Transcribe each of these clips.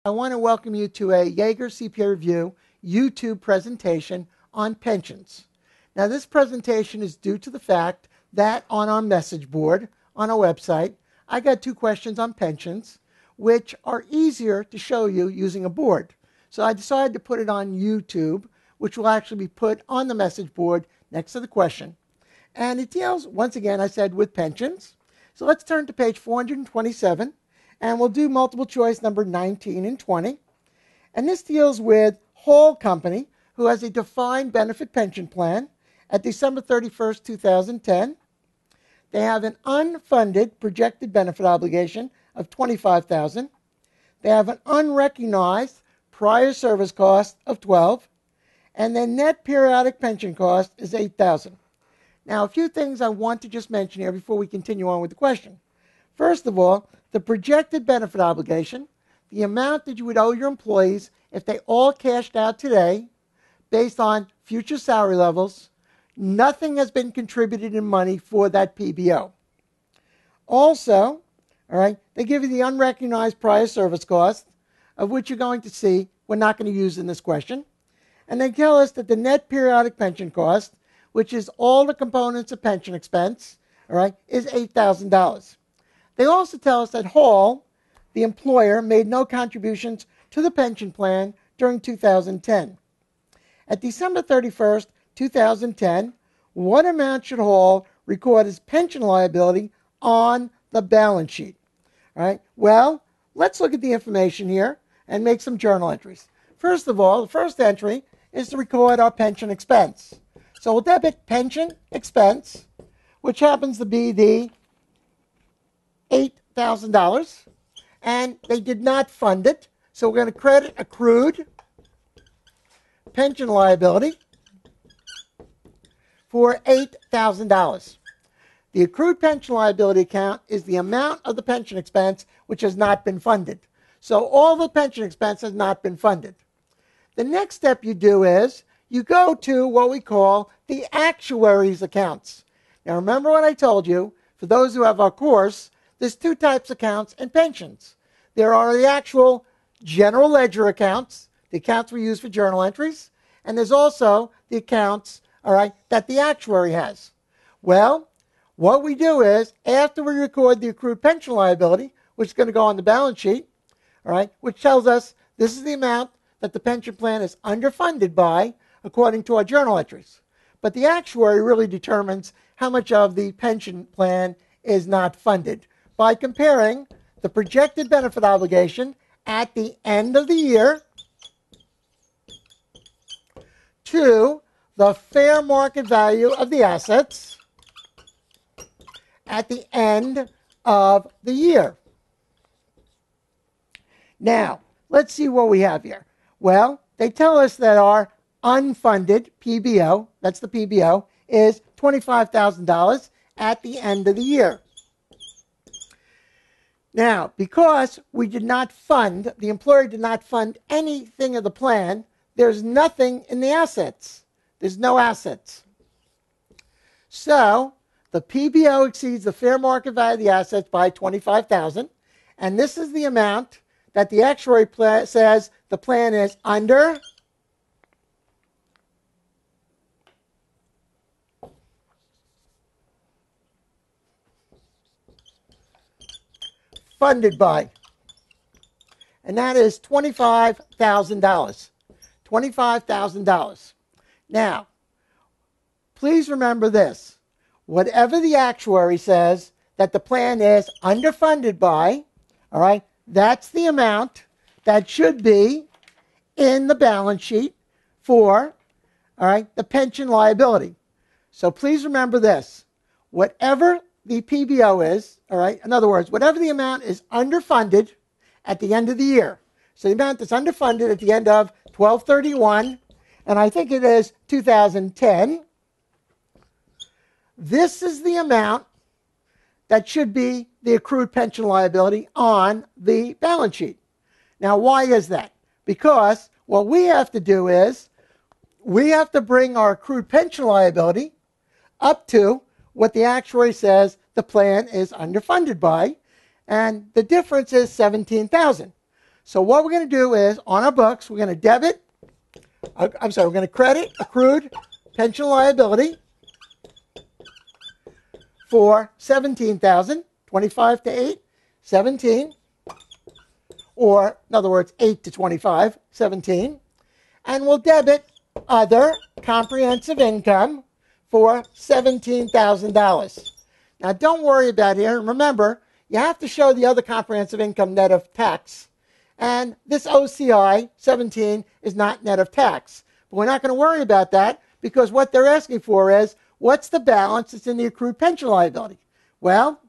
I want to welcome you to a Yeager CPA Review YouTube presentation on pensions. Now, this presentation is due to the fact that on our message board on our website, I got two questions on pensions, which are easier to show you using a board. So I decided to put it on YouTube, which will actually be put on the message board next to the question. And it deals, once again, I said, with pensions. So let's turn to page 427. And we'll do multiple choice number 19 and 20. And this deals with Hall Company, who has a defined benefit pension plan at December 31st, 2010. They have an unfunded projected benefit obligation of $25,000. They have an unrecognized prior service cost of $12,000. And their net periodic pension cost is $8,000. Now, a few things I want to just mention here before we continue on with the question. First of all, the projected benefit obligation, the amount that you would owe your employees if they all cashed out today based on future salary levels, nothing has been contributed in money for that PBO. Also, they give you the unrecognized prior service cost, of which you're going to see we're not going to use in this question. And they tell us that the net periodic pension cost, which is all the components of pension expense, is $8,000. They also tell us that Hall, the employer, made no contributions to the pension plan during 2010. At December 31st, 2010, what amount should Hall record as pension liability on the balance sheet? Well, let's look at the information here and make some journal entries. First of all, the first entry is to record our pension expense. So we'll debit pension expense, which happens to be the $8,000, and they did not fund it, so we're going to credit accrued pension liability for $8,000. The accrued pension liability account is the amount of the pension expense which has not been funded. So all the pension expense has not been funded. The next step you do is you go to what we call the actuary's accounts. Now remember what I told you, for those who have our course, there's two types of accounts in pensions. There are the actual general ledger accounts, the accounts we use for journal entries, and there's also the accounts, that the actuary has. Well, what we do is, after we record the accrued pension liability, which is going to go on the balance sheet, which tells us this is the amount that the pension plan is underfunded by, according to our journal entries. But the actuary really determines how much of the pension plan is not funded by comparing the projected benefit obligation at the end of the year to the fair market value of the assets at the end of the year. Now, let's see what we have here. Well, they tell us that our unfunded PBO, that's the PBO, is $25,000 at the end of the year. Now, because we did not fund, the employer did not fund anything of the plan, there's nothing in the assets. There's no assets. So, the PBO exceeds the fair market value of the assets by $25,000, and this is the amount that the actuary says the plan is under funded by, and that is $25,000. $25,000. Now, please remember this. Whatever the actuary says that the plan is underfunded by, that's the amount that should be in the balance sheet for, the pension liability. So please remember this. Whatever the PBO is, in other words, whatever the amount is underfunded at the end of the year. So the amount that's underfunded at the end of 12/31, and I think it is 2010, this is the amount that should be the accrued pension liability on the balance sheet. Now, why is that? Because what we have to do is we have to bring our accrued pension liability up to what the actuary says the plan is underfunded by, and the difference is $17,000. So what we're going to do is, on our books, we're going to we're going to credit accrued pension liability for $17,000, 25 to 8, 17, or in other words, 8 to 25, 17, and we'll debit other comprehensive income for $17,000. Now, don't worry about here. Remember, you have to show the other comprehensive income net of tax. And this OCI 17 is not net of tax. But we're not going to worry about that because what they're asking for is, what's the balance that's in the accrued pension liability? Well,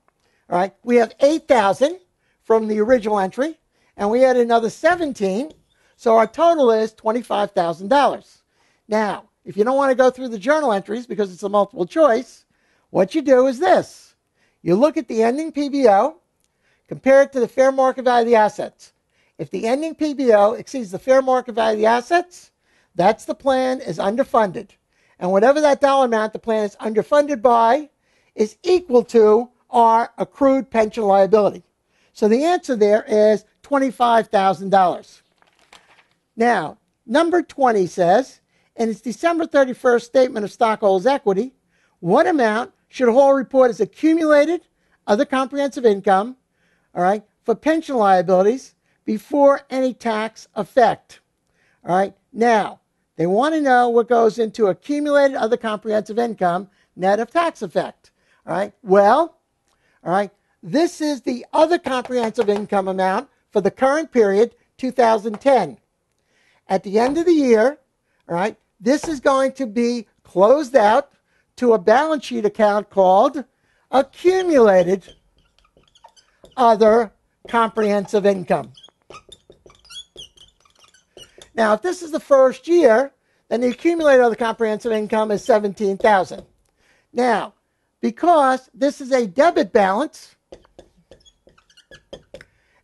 all right, we have $8,000 from the original entry, and we had another 17, so our total is $25,000. Now, if you don't want to go through the journal entries because it's a multiple choice, what you do is this. You look at the ending PBO, compare it to the fair market value of the assets. If the ending PBO exceeds the fair market value of the assets, that's the plan is underfunded. And whatever that dollar amount the plan is underfunded by is equal to our accrued pension liability. So the answer there is $25,000. Now, number 20 says, in its December 31st statement of stockholders' equity, what amount should Hall report as accumulated other comprehensive income, all right, for pension liabilities before any tax effect? All right, now, they want to know what goes into accumulated other comprehensive income net of tax effect. All right, well, all right, this is the other comprehensive income amount for the current period, 2010. At the end of the year, all right, this is going to be closed out to a balance sheet account called accumulated other comprehensive income. Now, if this is the first year, then the accumulated other comprehensive income is $17,000. Now, because this is a debit balance,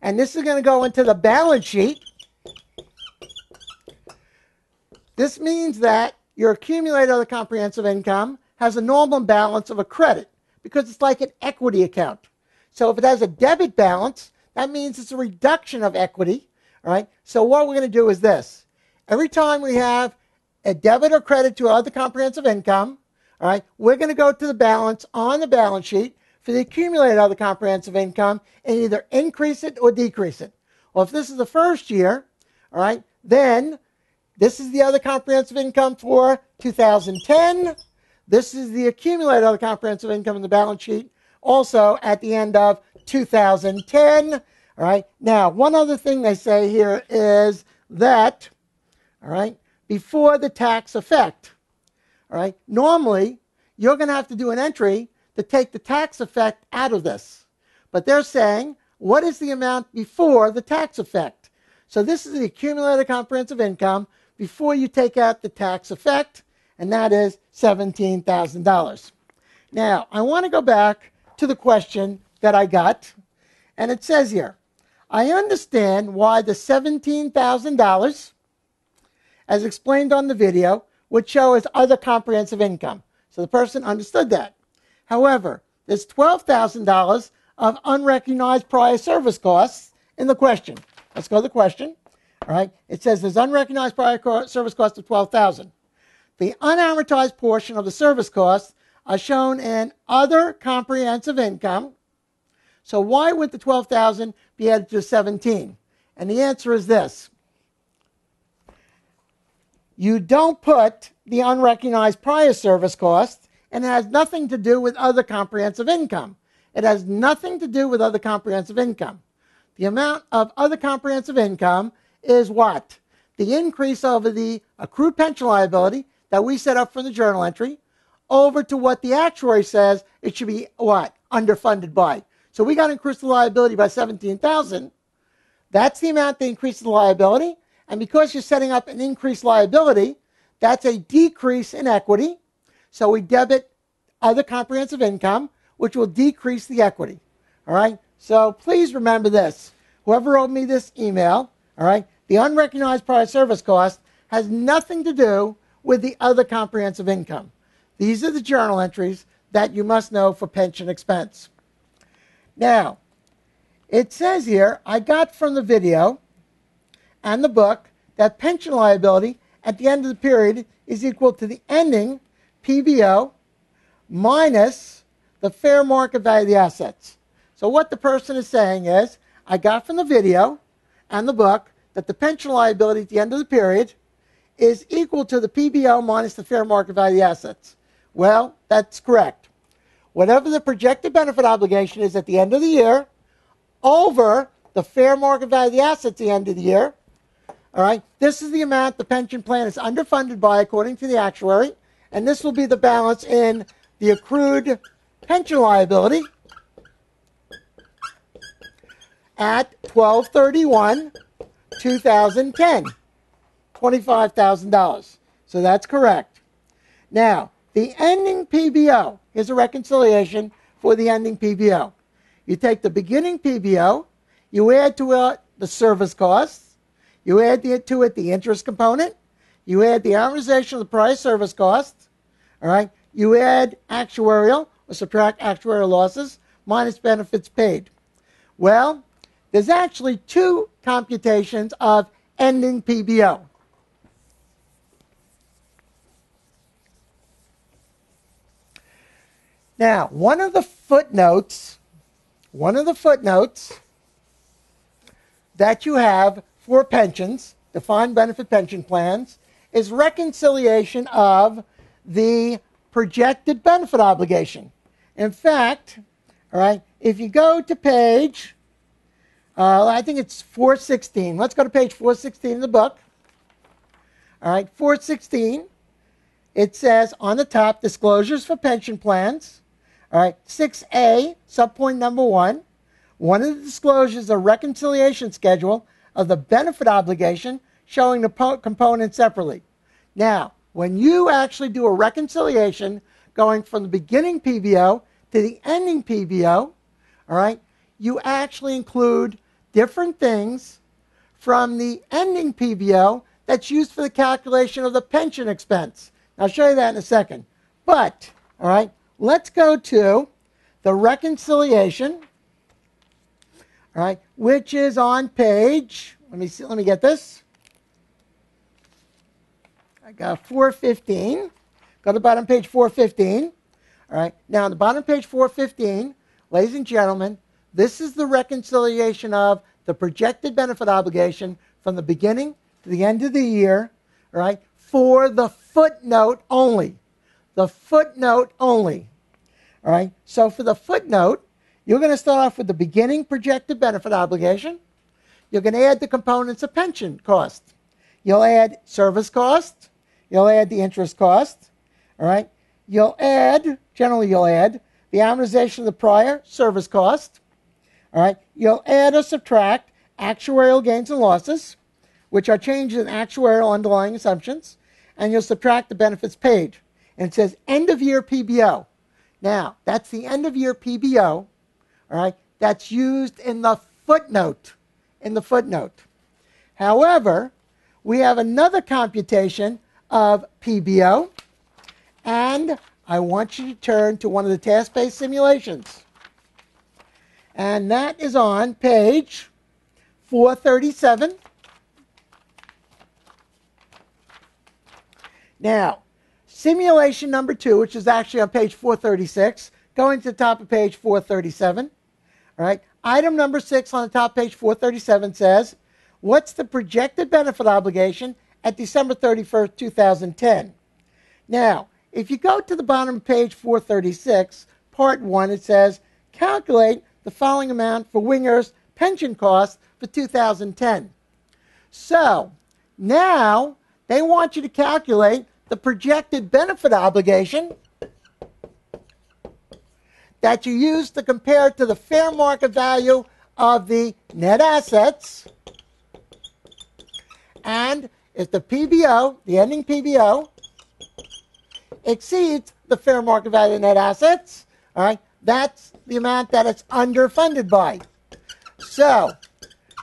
and this is going to go into the balance sheet, this means that your accumulated other comprehensive income has a normal balance of a credit because it's like an equity account. So if it has a debit balance, that means it's a reduction of equity. All right. So what we're going to do is this. Every time we have a debit or credit to other comprehensive income, all right, we're going to go to the balance on the balance sheet for the accumulated other comprehensive income and either increase it or decrease it. Well, if this is the first year, all right, then this is the other comprehensive income for 2010. This is the accumulated other comprehensive income in the balance sheet also at the end of 2010. All right. Now, one other thing they say here is that, all right, before the tax effect, all right, normally you're going to have to do an entry to take the tax effect out of this. But they're saying, what is the amount before the tax effect? So this is the accumulated comprehensive income before you take out the tax effect, and that is $17,000. Now, I want to go back to the question that I got, and it says here, I understand why the $17,000, as explained on the video, would show as other comprehensive income. So the person understood that. However, there's $12,000 of unrecognized prior service costs in the question. Let's go to the question. All right. It says there's unrecognized prior service costs of $12,000. The unamortized portion of the service costs are shown in other comprehensive income. So why would the $12,000 be added to 17? And the answer is this. You don't put the unrecognized prior service cost, and it has nothing to do with other comprehensive income. It has nothing to do with other comprehensive income. The amount of other comprehensive income is what? The increase over the accrued pension liability that we set up for the journal entry over to what the actuary says it should be what? Underfunded by. So we got to increase the liability by $17,000. That's the amount that increases the liability. And because you're setting up an increased liability, that's a decrease in equity. So we debit other comprehensive income, which will decrease the equity. All right? So please remember this. Whoever wrote me this email, all right, the unrecognized prior service cost has nothing to do with the other comprehensive income. These are the journal entries that you must know for pension expense. Now, it says here, I got from the video, and the book that pension liability at the end of the period is equal to the ending PBO minus the fair market value of the assets. So what the person is saying is, I got from the video and the book that the pension liability at the end of the period is equal to the PBO minus the fair market value of the assets. Well, that's correct. Whatever the projected benefit obligation is at the end of the year over the fair market value of the assets at the end of the year, all right, this is the amount the pension plan is underfunded by according to the actuary, and this will be the balance in the accrued pension liability at 12/31/2010, $25,000. So that's correct. Now, the ending PBO, here's a reconciliation for the ending PBO. You take the beginning PBO, you add to it the service costs, you add to it the interest component, you add the amortization of the prior service costs, all right? You add actuarial or subtract actuarial losses minus benefits paid. Well, there's actually two computations of ending PBO. Now, one of the footnotes that you have for pensions, defined benefit pension plans, is reconciliation of the projected benefit obligation. In fact, all right, if you go to page, I think it's 416. Let's go to page 416 in the book. All right, 416. It says on the top, disclosures for pension plans. All right, 6A, subpoint number 1. One of the disclosures is a reconciliation schedule of the benefit obligation showing the components separately. Now, when you actually do a reconciliation going from the beginning PBO to the ending PBO, all right, you actually include different things from the ending PBO that's used for the calculation of the pension expense. I'll show you that in a second. But, all right, let's go to the reconciliation, all right, which is on page, let me get this. I got 415. Go to the bottom page 415. All right, now on the bottom page 415, ladies and gentlemen, this is the reconciliation of the projected benefit obligation from the beginning to the end of the year, all right, for the footnote only. The footnote only. All right, so for the footnote, you're going to start off with the beginning projected benefit obligation. You're going to add the components of pension cost. You'll add service cost. You'll add the interest cost. All right, generally you'll add the amortization of the prior service cost. All right, you'll add or subtract actuarial gains and losses, which are changes in actuarial underlying assumptions, and you'll subtract the benefits paid. And it says end of year PBO. Now, that's the end of year PBO, all right, that's used in the footnote. However, we have another computation of PBO, and I want you to turn to one of the task-based simulations. And that is on page 437. Now, simulation number 2, which is actually on page 436, going to the top of page 437. All right, item number 6 on the top page 437 says, what's the projected benefit obligation at December 31st, 2010? Now, if you go to the bottom of page 436, part 1, it says, calculate the following amount for Winger's pension costs for 2010. So, now they want you to calculate the projected benefit obligation that you use to compare it to the fair market value of the net assets. And if the PBO, the ending PBO, exceeds the fair market value of net assets, all right, that's the amount that it's underfunded by. So,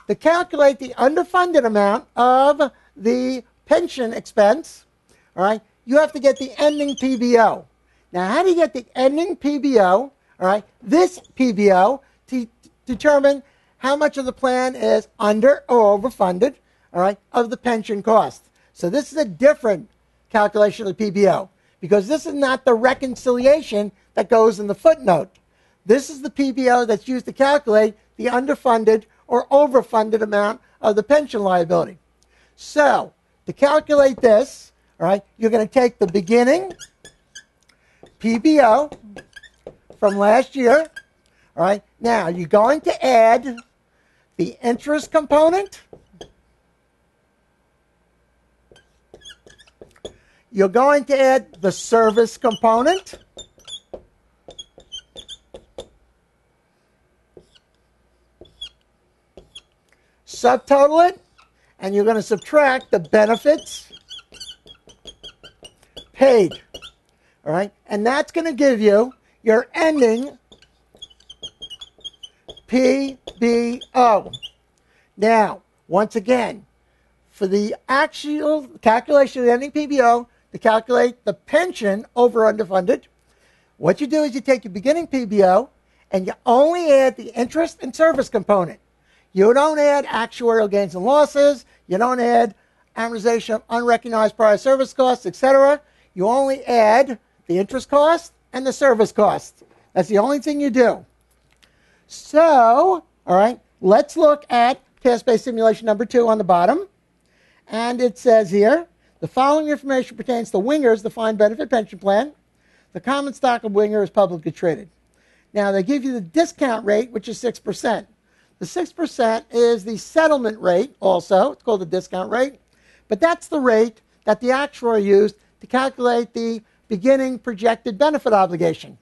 to calculate the underfunded amount of the pension expense, all right, you have to get the ending PBO. Now, how do you get the ending PBO, all right, this PBO, to determine how much of the plan is under or overfunded, all right, of the pension cost. So this is a different calculation of the PBO because this is not the reconciliation that goes in the footnote. This is the PBO that's used to calculate the underfunded or overfunded amount of the pension liability. So to calculate this, all right, you're going to take the beginning PBO from last year. All right, now you're going to add the interest component. You're going to add the service component. Subtotal it, and you're going to subtract the benefits paid. All right, and that's going to give you your ending PBO. Now, once again, for the actual calculation of the ending PBO, to calculate the pension over underfunded, what you do is you take your beginning PBO and you only add the interest and service component. You don't add actuarial gains and losses. You don't add amortization of unrecognized prior service costs, etc. You only add the interest cost and the service cost. That's the only thing you do. So, all right, let's look at task-based simulation number 2 on the bottom. And it says here, the following information pertains to Winger's defined benefit pension plan. The common stock of Winger is publicly traded. Now, they give you the discount rate, which is 6%. The 6% is the settlement rate also. It's called the discount rate. But that's the rate that the actuary used to calculate the beginning projected benefit obligation,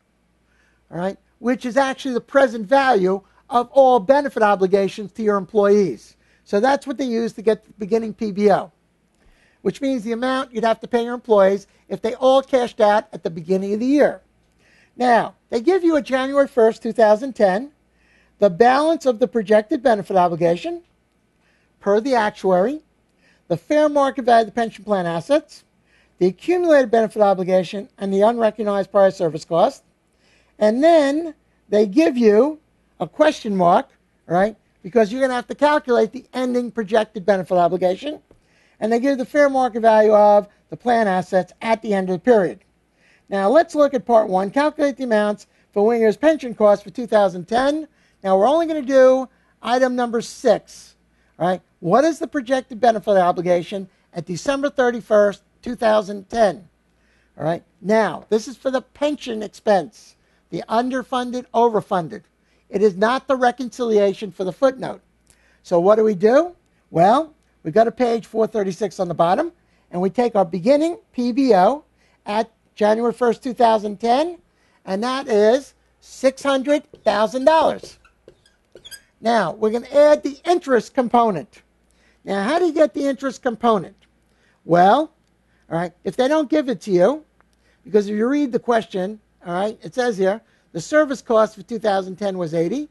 all right, which is actually the present value of all benefit obligations to your employees. So that's what they use to get the beginning PBO, which means the amount you'd have to pay your employees if they all cashed out at the beginning of the year. Now, they give you a January 1st, 2010, the balance of the projected benefit obligation per the actuary, the fair market value of the pension plan assets, the accumulated benefit obligation, and the unrecognized prior service cost. And then they give you a question mark, right? Because you're going to have to calculate the ending projected benefit obligation. And they give the fair market value of the plan assets at the end of the period. Now let's look at part 1, calculate the amounts for Winger's pension costs for 2010. Now we're only going to do item number 6. All right? What is the projected benefit obligation at December 31st, 2010? All right? Now, this is for the pension expense, the underfunded, overfunded. It is not the reconciliation for the footnote. So what do? Well, we've got a page 436 on the bottom, and we take our beginning PBO at January 1st, 2010, and that is $600,000. Now, we're going to add the interest component. Now, how do you get the interest component? Well, all right, if they don't give it to you, because if you read the question, all right, it says here, the service cost for 2010 was 80.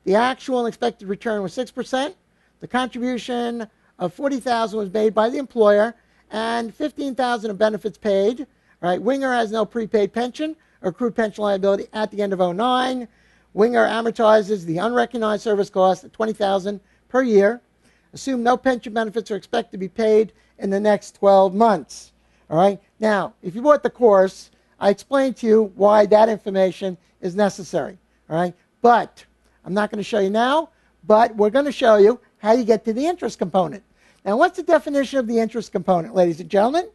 The actual and expected return was 6%. The contribution of $40,000 was made by the employer, and $15,000 of benefits paid. All right, Winger has no prepaid pension or accrued pension liability at the end of 2009. Winger amortizes the unrecognized service cost at $20,000 per year. Assume no pension benefits are expected to be paid in the next 12 months. All right. Now, if you bought the course, I explained to you why that information is necessary. All right. But I'm not going to show you now, but we're going to show you how you get to the interest component. Now, what's the definition of the interest component, ladies and gentlemen?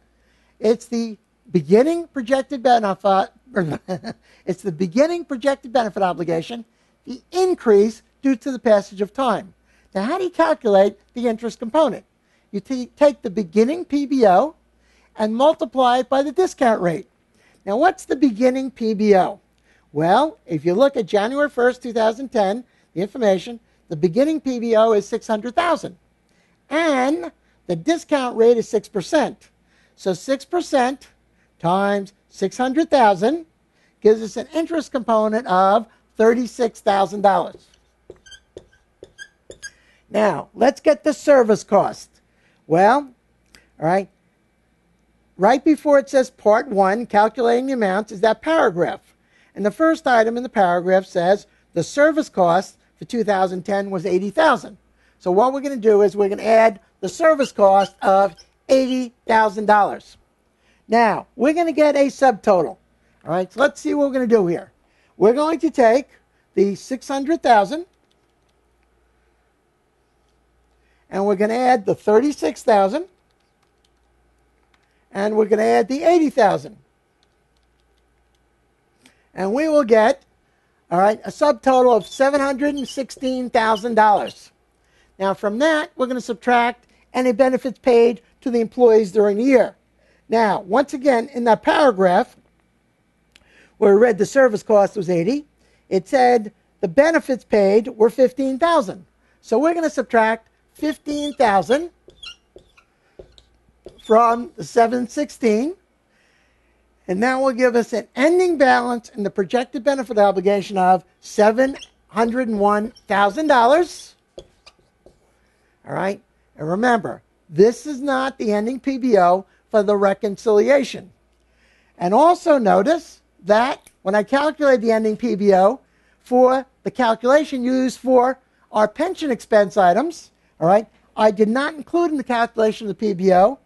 It's the beginning projected benefit. It's the beginning projected benefit obligation, the increase due to the passage of time. Now, how do you calculate the interest component? You take the beginning PBO and multiply it by the discount rate. Now, what's the beginning PBO? Well, if you look at January 1st, 2010, the information, the beginning PBO is $600,000. And the discount rate is 6%. So 6% times $600,000 gives us an interest component of $36,000. Now, let's get the service cost. Well, all right before it says Part 1, calculating the amounts, is that paragraph. And the first item in the paragraph says the service cost for 2010 was $80,000. So what we're going to do is we're going to add the service cost of $80,000. Now, we're going to get a subtotal. All right, so let's see what we're going to do here. We're going to take the $600,000 and we're going to add the $36,000 and we're going to add the $80,000. And we will get, all right, a subtotal of $716,000. Now, from that, we're going to subtract any benefits paid to the employees during the year. Now, once again, in that paragraph where we read the service cost was 80, it said the benefits paid were $15,000. So we're going to subtract $15,000 from the $716, and that will give us an ending balance in the projected benefit obligation of $701,000. All right, and remember, this is not the ending PBO for the reconciliation. And also notice that when I calculate the ending PBO for the calculation used for our pension expense items, all right, I did not include in the calculation of the PBO,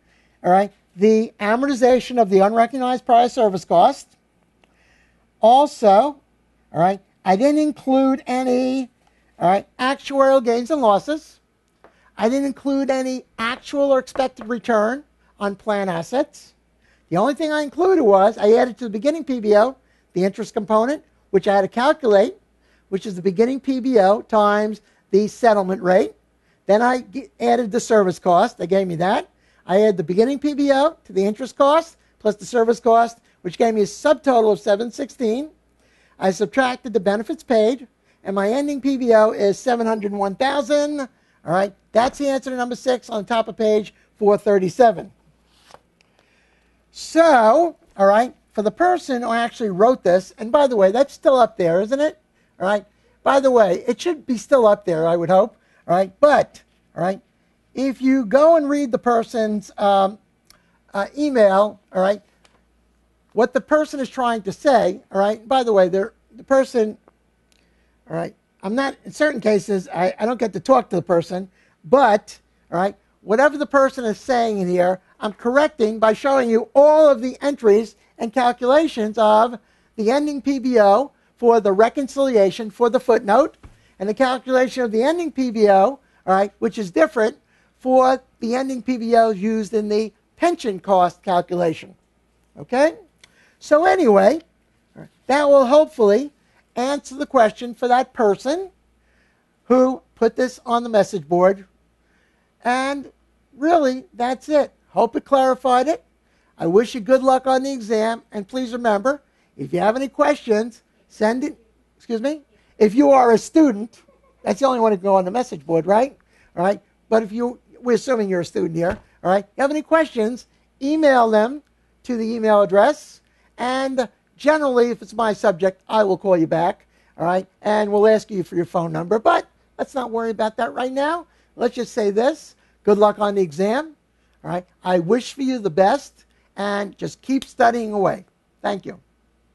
all right, the amortization of the unrecognized prior service cost. Also, all right, I didn't include any, all right, actuarial gains and losses. I didn't include any actual or expected return on plan assets. The only thing I included was I added to the beginning PBO the interest component, which I had to calculate, which is the beginning PBO times the settlement rate. Then I added the service cost. They gave me that. I added the beginning PBO to the interest cost plus the service cost, which gave me a subtotal of $716. I subtracted the benefits paid, and my ending PBO is $701,000. All right, that's the answer to number 6 on the top of page 437. So, all right, for the person who actually wrote this, and by the way, that's still up there, isn't it? All right, by the way, it should be still up there, I would hope. All right, but, all right, if you go and read the person's email, all right, what the person is trying to say, all right, by the way, the person, all right, I'm not, in certain cases, I don't get to talk to the person, but, all right, whatever the person is saying in here, I'm correcting by showing you all of the entries and calculations of the ending PBO for the reconciliation for the footnote and the calculation of the ending PBO, all right, which is different for the ending PBOs used in the pension cost calculation. Okay? So anyway, that will hopefully answer the question for that person who put this on the message board. And really, that's it. Hope it clarified it. I wish you good luck on the exam. And please remember, if you have any questions, send it. Excuse me? If you are a student, that's the only one who can go on the message board, right? All right. But if we're assuming you're a student here, all right? If you have any questions, email them to the email address. And generally, if it's my subject, I will call you back, all right? And we'll ask you for your phone number. But let's not worry about that right now. Let's just say this. Good luck on the exam, all right? I wish for you the best, and just keep studying away. Thank you.